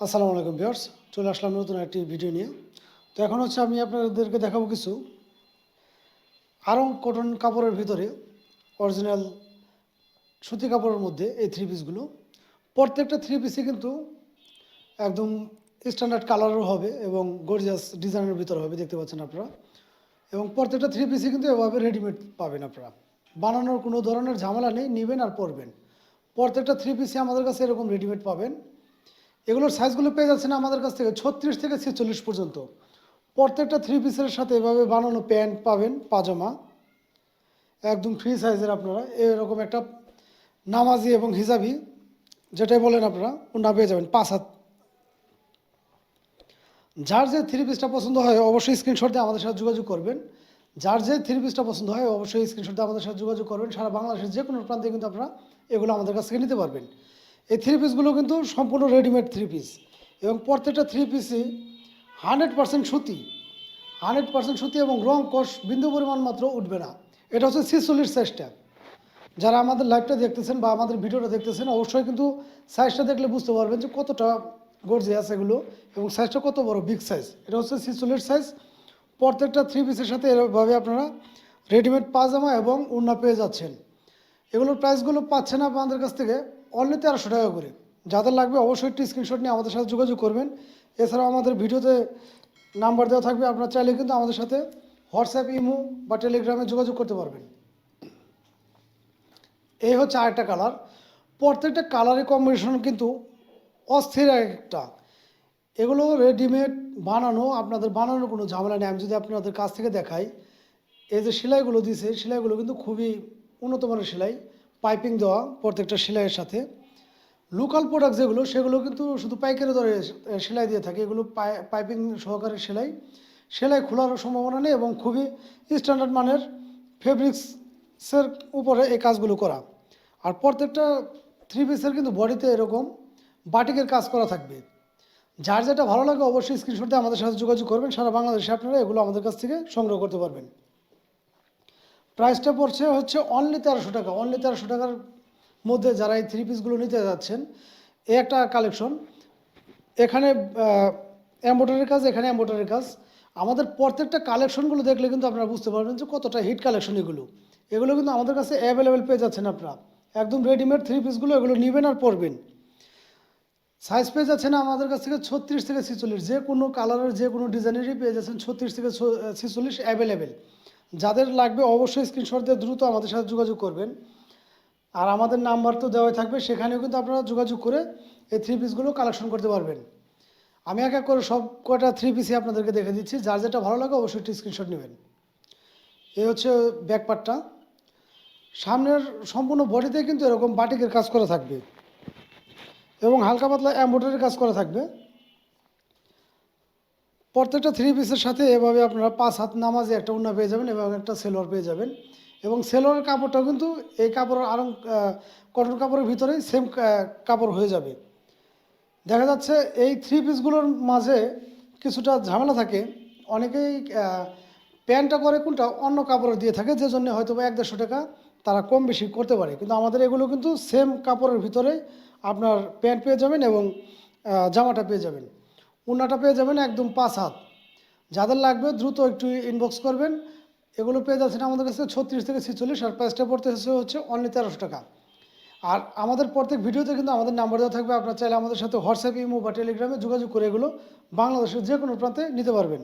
আসসালামু আলাইকুম ভিউয়ার্স, চলে আসলাম নতুন একটি ভিডিও নিয়ে। তো এখন হচ্ছে আমি আপনাদেরকে দেখাবো কিছু আরং কটন কাপড়ের ভিতরে অরিজিনাল সুতি কাপড়ের মধ্যে এই থ্রি পিসগুলো। প্রত্যেকটা থ্রি পিসই কিন্তু একদম স্ট্যান্ডার্ড কালারের হবে এবং গর্জিয়াস ডিজাইনের ভিতরে হবে, দেখতে পাচ্ছেন আপনারা। এবং প্রত্যেকটা থ্রি পিসই কিন্তু এভাবে রেডিমেড পাবেন আপনারা। বানানোর কোনো ধরনের ঝামেলা নেই, নেবেন আর পরবেন। প্রত্যেকটা থ্রি পিসই আমাদের কাছে এরকম রেডিমেড পাবেন। এগুলোর সাইজগুলো পেয়ে যাচ্ছেন আমাদের কাছ থেকে 36 থেকে 46 পর্যন্ত। প্রত্যেকটা থ্রি পিসের সাথে এভাবে বানানো প্যান্ট পাবেন, পাজামা একদম ফ্রি সাইজের। আপনারা এরকম একটা নামাজি এবং হিজাবি, যেটাই বলেন আপনারা, ওনা পেয়ে যাবেন 5 হাত। যার যে থ্রি পিসটা পছন্দ হয় অবশ্যই স্ক্রিনশট দিয়ে আমাদের সাথে যোগাযোগ করবেন। যার যে থ্রি পিসটা পছন্দ হয় অবশ্যই স্ক্রিনশট দিয়ে আমাদের সাথে যোগাযোগ করবেন। সারা বাংলাদেশের যে কোনো প্রান্তে কিন্তু আপনারা এগুলো আমাদের কাছ থেকে নিতে পারবেন। এই থ্রি পিসগুলো কিন্তু সম্পূর্ণ রেডিমেড থ্রি পিস এবং প্রত্যেকটা থ্রি পিসই 100% সুতি, 100% সুতি এবং রং কষ বিন্দু পরিমাণ মাত্র উঠবে না। এটা হচ্ছে 46 সাইজটা। যারা আমাদের লাইভটা দেখতেছেন বা আমাদের ভিডিওটা দেখতেছেন অবশ্যই কিন্তু সাইজটা দেখলে বুঝতে পারবেন যে কতটা গর্জিয়াস এগুলো এবং সাইজটা কত বড়, বিগ সাইজ। এটা হচ্ছে 46 সাইজ। প্রত্যেকটা থ্রি পিসের সাথে এভাবে আপনারা রেডিমেড পাজামা এবং ওড়না পেয়ে যাচ্ছেন। এগুলোর প্রাইসগুলো পাচ্ছেন আপনাদের কাছ থেকে অনলি 1300 টাকা করে। যাদের লাগবে অবশ্যই একটি স্ক্রিনশট নিয়ে আমাদের সাথে যোগাযোগ করবেন। এছাড়াও আমাদের ভিডিওতে নাম্বার দেওয়া থাকবে, আপনারা চাইলে কিন্তু আমাদের সাথে হোয়াটসঅ্যাপ, ইমো বা টেলিগ্রামে যোগাযোগ করতে পারবেন। এই হচ্ছে আরেকটা কালার। প্রত্যেকটা কালারের কম্বিনেশন কিন্তু অস্থির একটা। এগুলো রেডিমেড বানানো, আপনাদের বানানোর কোনো ঝামেলা নেই। আমি যদি আপনাদের কাছ থেকে দেখাই, এই যে সেলাইগুলো দিয়েছে, সেলাইগুলো কিন্তু খুবই উন্নত মানের সেলাই, পাইপিং দেওয়া প্রত্যেকটা সেলাইয়ের সাথে। লোকাল প্রোডাক্ট যেগুলো সেগুলো কিন্তু শুধু পাইকারি দরে সেলাই দিয়ে থাকে। এগুলো পাইপিং সহকারে সেলাই, সেলাই খোলার সম্ভাবনা নেই এবং খুবই স্ট্যান্ডার্ড মানের ফেব্রিক্সের উপরে এই কাজগুলো করা। আর প্রত্যেকটা থ্রি পিসের কিন্তু বডিতে এরকম বাটিকের কাজ করা থাকবে। যার যেটা ভালো লাগে অবশ্যই স্ক্রিনশট দিয়ে আমাদের সাথে যোগাযোগ করবেন। সারা বাংলাদেশে আপনারা এগুলো আমাদের কাছ থেকে সংগ্রহ করতে পারবেন। প্রাইসটা পড়ছে হচ্ছে অনলি 1300 টাকা। অনলি 1300 টাকার মধ্যে যারা এই থ্রি পিসগুলো নিতে যাচ্ছেন, এই একটা কালেকশন। এখানে এম্ব্রয়ডারির কাজ, এখানে এম্ব্রয়ডারির কাজ। আমাদের প্রত্যেকটা কালেকশনগুলো দেখলে কিন্তু আপনারা বুঝতে পারবেন যে কতটা হিট কালেকশন এগুলো। এগুলো কিন্তু আমাদের কাছে অ্যাভেলেবেল পেয়ে যাচ্ছেন আপনারা। একদম রেডিমেড থ্রি পিসগুলো এগুলো নেবেন আর পরবেন। সাইজ পেয়ে যাচ্ছেন আমাদের কাছ থেকে 36 থেকে 46, যে কোনো কালারের যে কোনো ডিজাইনেরই পেয়ে যাচ্ছেন 36 থেকে 46 অ্যাভেলেবেল। যাদের লাগবে অবশ্যই স্ক্রিনশট দিয়ে দ্রুত আমাদের সাথে যোগাযোগ করবেন। আর আমাদের নাম্বার তো দেওয়াই থাকবে, সেখানেও কিন্তু আপনারা যোগাযোগ করে এই থ্রি পিসগুলো কালেকশন করতে পারবেন। আমি এক এক করে সব কয়টা থ্রি পিসই আপনাদেরকে দেখে দিচ্ছি। যার যেটা ভালো লাগে অবশ্যই একটি স্ক্রিনশট নেবেন। এই হচ্ছে ব্যাক পার্টটা। সামনের সম্পূর্ণ বডিতে কিন্তু এরকম বাটিকের কাজ করা থাকবে এবং হালকা পাতলা এমব্রয়ডারির কাজ করা থাকবে। প্রত্যেকটা থ্রি পিসের সাথে এভাবে আপনারা 5 হাত নামাজে একটা ওড়না পেয়ে যাবেন এবং একটা সেলোয়ার পেয়ে যাবেন। এবং সেলোয়ারের কাপড়টাও কিন্তু এই কাপড়ের আরং কটন কাপড়ের ভিতরেই সেম কাপড় হয়ে যাবে। দেখা যাচ্ছে এই থ্রি পিসগুলোর মাঝে কিছুটা ঝামেলা থাকে। অনেকেই প্যান্টটা করে কোনটা অন্য কাপড়ের দিয়ে থাকে, যে জন্য হয়তো বা 100-150 টাকা তারা কম বেশি করতে পারে। কিন্তু আমাদের এগুলো কিন্তু সেম কাপড়ের ভিতরে আপনার প্যান্ট পেয়ে যাবেন এবং জামাটা পেয়ে যাবেন। ওড়নাটা পেয়ে যাবেন একদম 5 হাত। যাদের লাগবে দ্রুত একটু ইনবক্স করবেন। এগুলো পেয়ে যাচ্ছেন আমাদের কাছে 36 থেকে 46, আর প্রাইসটা পড়তে হচ্ছে অনলি 1300 টাকা। আর আমাদের প্রত্যেক ভিডিওতে কিন্তু আমাদের নাম্বার দেওয়া থাকবে, আপনারা চাইলে আমাদের সাথে হোয়াটসঅ্যাপ, ইমো বা টেলিগ্রামে যোগাযোগ করে এগুলো বাংলাদেশের যে কোনো প্রান্তে নিতে পারবেন।